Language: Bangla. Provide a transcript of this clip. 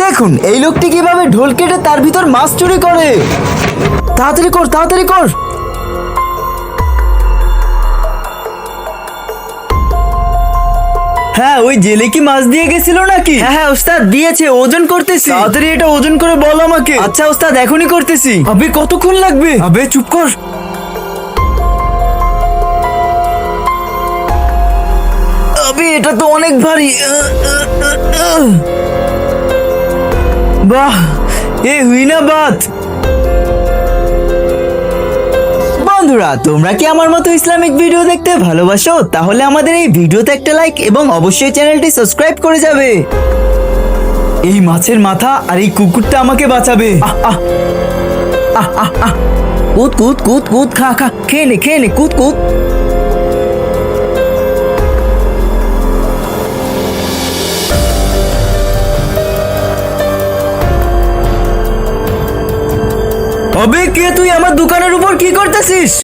দেখুন এই লোকটি কিভাবে ঢোল কেটে তার ভিতর মাছ চুরি করে। তাড়াতাড়ি কর, তাড়াতাড়ি কর। হ্যাঁ, ওই জেলে কি মাছ দিয়ে গেছিল নাকি? হ্যাঁ হ্যাঁ ওস্তাদ দিয়েছে, ওজন করতেছি। তাড়াতাড়ি এটা ওজন করে বল আমাকে। আচ্ছা ওস্তাদ, এখনই করতেছি। আবে কতক্ষণ লাগবে? আবে চুপ কর। আবে এটা তো অনেক ভারী। বাহ, এ হুই না বাত। বন্ধুরা, তোমরা কি আমার মতো ইসলামিক ভিডিও দেখতে ভালোবাসো? তাহলে আমাদের এই ভিডিওতে একটা লাইক এবং অবশ্যই চ্যানেলটি সাবস্ক্রাইব করে যাবে। এই মাছের মাথা আর এই কুকুরটা আমাকে বাঁচাবে। আহ আহ আহ আহ আহ। কুদ কুদ কুদ কুদ, খা খা, খেয়ে নে কুদ কুদ। আবে কে তুই? আমার দোকানের উপর কি করতেছিস?